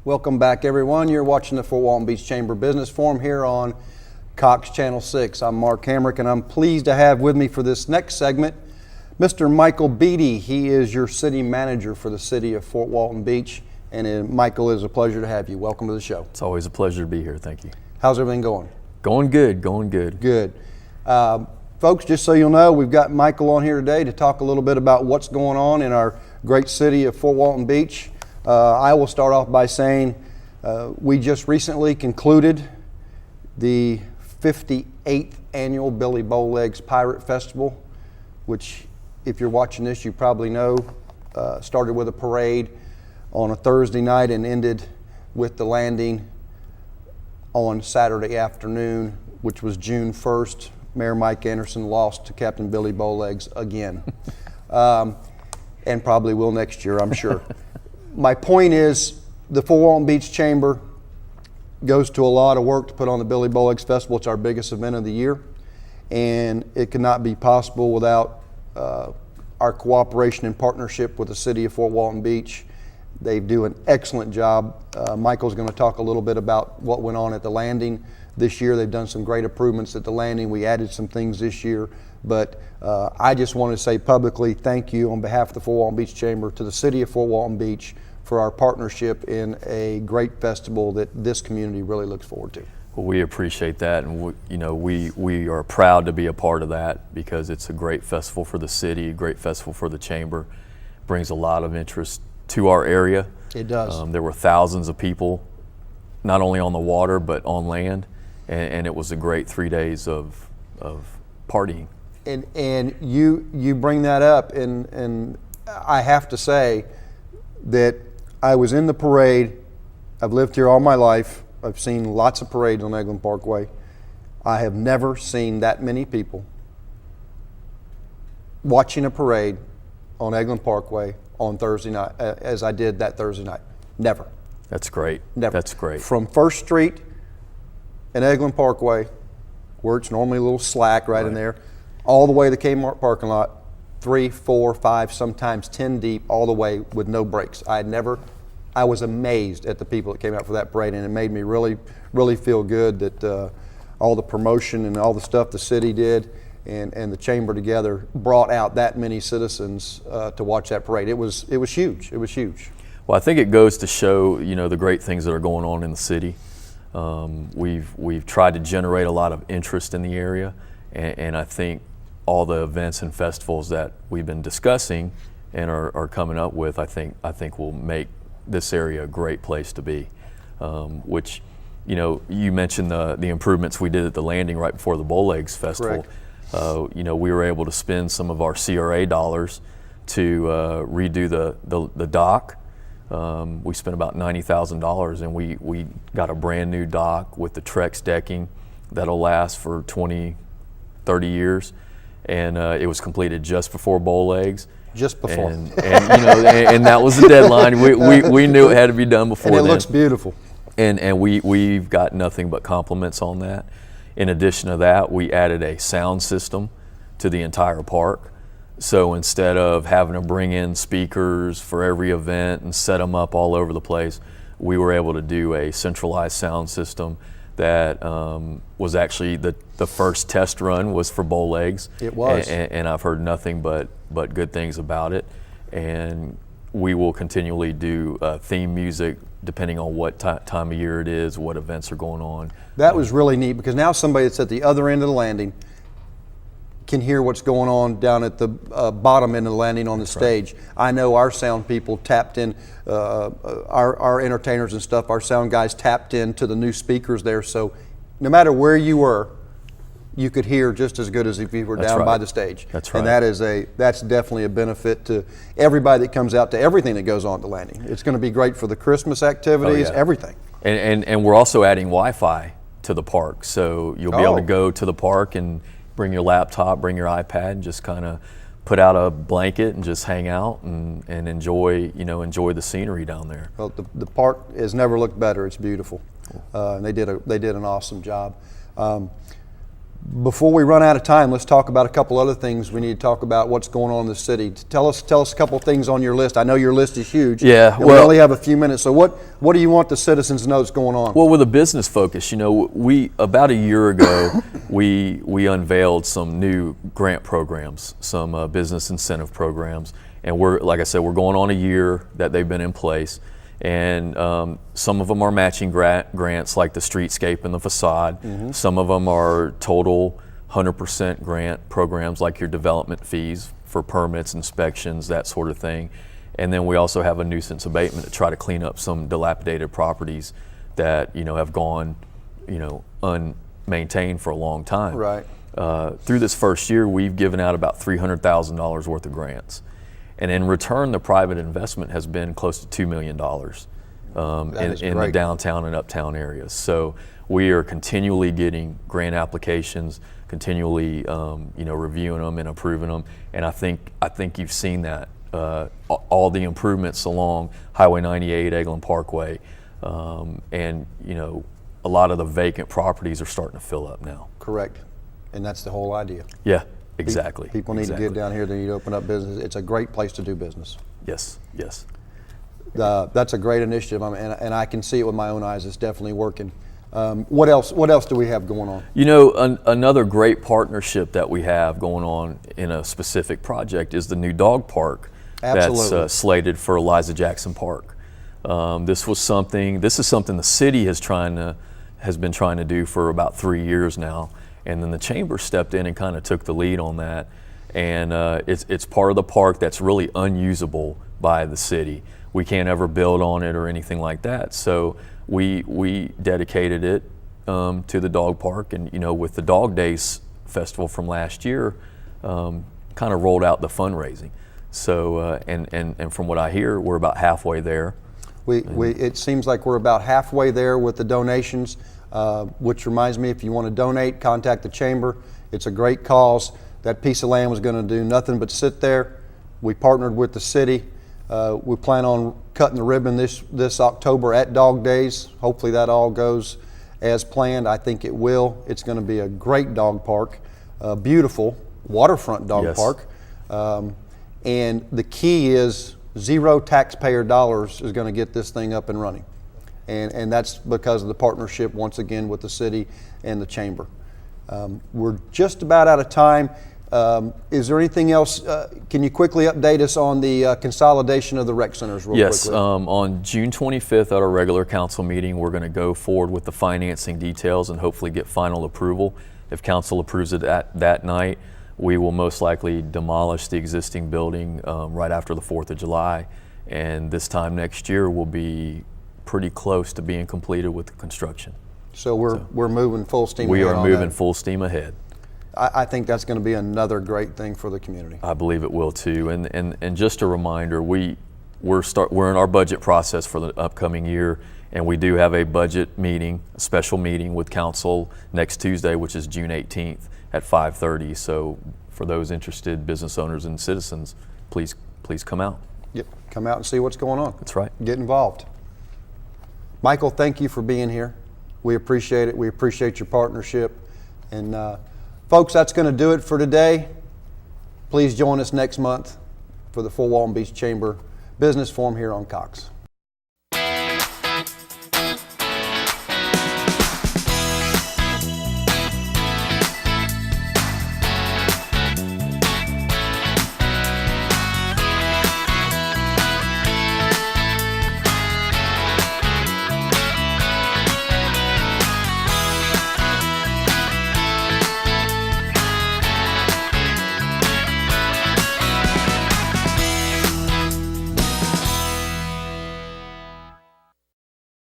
Welcome back, everyone. You're watching the Fort Walton Beach Chamber Business Forum here on Cox Channel 6. I'm Mark Hamrick, and I'm pleased to have with me for this next segment Mr. Michael Beatty. He is your city manager for the city of Fort Walton Beach. And Michael, it is a pleasure to have you. Welcome to the show. It's always a pleasure to be here. Thank you. How's everything going? Going good, going good. Good. Folks, just so you'll know, we've got Michael on here today to talk a little bit about what's going on in our great city of Fort Walton Beach. I will start off by saying we just recently concluded the 58th annual Billy Bowlegs Pirate Festival, which, if you're watching this, you probably know, started with a parade on a Thursday night and ended with the landing on Saturday afternoon, which was June 1st. Mayor Mike Anderson lost to Captain Billy Bowlegs again, and probably will next year, I'm sure. My point is, the Fort Walton Beach Chamber goes to a lot of work to put on the Billy Bowlegs Festival. It's our biggest event of the year, and it could not be possible without our cooperation and partnership with the city of Fort Walton Beach. They do an excellent job. Michael's going to talk a little bit about what went on at the landing this year. They've done some great improvements at the landing. We added some things this year. But I just want to say publicly thank you on behalf of the Fort Walton Beach Chamber to the city of Fort Walton Beach for our partnership in a great festival that this community really looks forward to. Well, we appreciate that, and we are proud to be a part of that because it's a great festival for the city, a great festival for the chamber. Brings a lot of interest to our area. It does. There were thousands of people, not only on the water but on land, and it was a great 3 days of partying. And you bring that up, and I have to say that I was in the parade. I've lived here all my life. I've seen lots of parades on Eglin Parkway. I have never seen that many people watching a parade on Eglin Parkway on Thursday night as I did that Thursday night. Never. That's great. Never. That's great. From First Street and Eglin Parkway, where it's normally a little slack right in there, all the way to the Kmart parking lot, 3, 4, 5, sometimes 10 deep, all the way with no breaks. I was amazed at the people that came out for that parade, and it made me really, really feel good that all the promotion and all the stuff the city did and the chamber together brought out that many citizens to watch that parade. It was huge. It was huge. Well, I think it goes to show, the great things that are going on in the city. We've tried to generate a lot of interest in the area, and I think all the events and festivals that we've been discussing and are coming up with, I think will make this area a great place to be. Which, you mentioned the improvements we did at the landing right before the Bowlegs Festival. We were able to spend some of our CRA dollars to redo the dock. We spent about $90,000, and we got a brand new dock with the Trex decking that'll last for 20, 30 years. And it was completed just before Bowlegs. Just before. And that was the deadline. We knew it had to be done before then. And it looks beautiful. And we've got nothing but compliments on that. In addition to that, we added a sound system to the entire park. So instead of having to bring in speakers for every event and set them up all over the place, we were able to do a centralized sound system that was actually the first test run was for Bowlegs. It was. And I've heard nothing but good things about it. And we will continually do theme music depending on what time of year it is, what events are going on. That was really neat because now somebody that's at the other end of the landing can hear what's going on down at the bottom end of the landing on the stage. Right. I know our sound people tapped in, our entertainers and stuff, our sound guys tapped into the new speakers there, so no matter where you were, you could hear just as good as if you were down by the stage. That's right. And that's definitely a benefit to everybody that comes out to everything that goes on at the landing. It's going to be great for the Christmas activities, everything. And we're also adding Wi-Fi to the park, so you'll be able to go to the park and bring your laptop, bring your iPad, just kind of put out a blanket and just hang out and enjoy the scenery down there. Well, the park has never looked better. It's beautiful, and they did an awesome job. Before we run out of time, let's talk about a couple other things. We need to talk about what's going on in the city. Tell us a couple things on your list. I know your list is huge. Yeah, and we only have a few minutes. So what do you want the citizens to know that's going on? Well, with a business focus, we about a year ago we unveiled some new grant programs, some business incentive programs, and like I said, we're going on a year that they've been in place. And some of them are matching grants like the streetscape and the facade. Mm-hmm. Some of them are total 100% grant programs like your development fees for permits, inspections, that sort of thing. And then we also have a nuisance abatement to try to clean up some dilapidated properties that have gone unmaintained for a long time. Right. Through this first year, we've given out about $300,000 worth of grants. And in return, the private investment has been close to $2 million in the downtown and uptown areas. So we are continually getting grant applications, continually reviewing them and approving them. And I think you've seen that all the improvements along Highway 98, Eglin Parkway, and a lot of the vacant properties are starting to fill up now. Correct, and that's the whole idea. Yeah. Exactly. People need to get down here. They need to open up business. It's a great place to do business. Yes, yes. That's a great initiative, and I can see it with my own eyes. It's definitely working. What else do we have going on? Another great partnership that we have going on in a specific project is the new dog park. Absolutely. That's slated for Eliza Jackson Park. This is something the city has been trying to do for about 3 years now. And then the chamber stepped in and kind of took the lead on that. And it's part of the park that's really unusable by the city. We can't ever build on it or anything like that. So we dedicated it to the dog park. And with the Dog Days Festival from last year, kind of rolled out the fundraising. So and from what I hear, we're about halfway there. It seems like we're about halfway there with the donations. Which reminds me, if you want to donate, contact the chamber. It's a great cause. That piece of land was going to do nothing but sit there. We partnered with the city. We plan on cutting the ribbon this October at Dog Days. Hopefully that all goes as planned. I think it will. It's going to be a great dog park, beautiful waterfront dog park. And the key is zero taxpayer dollars is going to get this thing up and running. And that's because of the partnership, once again, with the city and the chamber. We're just about out of time. Is there anything else? Can you quickly update us on the consolidation of the rec centers real quickly? Yes, on June 25th at our regular council meeting, we're going to go forward with the financing details and hopefully get final approval. If council approves it that night, we will most likely demolish the existing building right after the 4th of July. And this time next year, we'll be pretty close to being completed with the construction. So we're moving full steam ahead. We are moving full steam ahead. I think that's going to be another great thing for the community. I believe it will too. And just a reminder, we're in our budget process for the upcoming year, and we do have a budget meeting, a special meeting with council next Tuesday, which is June 18th at 5:30. So for those interested business owners and citizens, please come out. Yep, come out and see what's going on. That's right. Get involved. Michael, thank you for being here. We appreciate it. We appreciate your partnership. And folks, that's going to do it for today. Please join us next month for the Fort Walton Beach Chamber Business Forum here on Cox.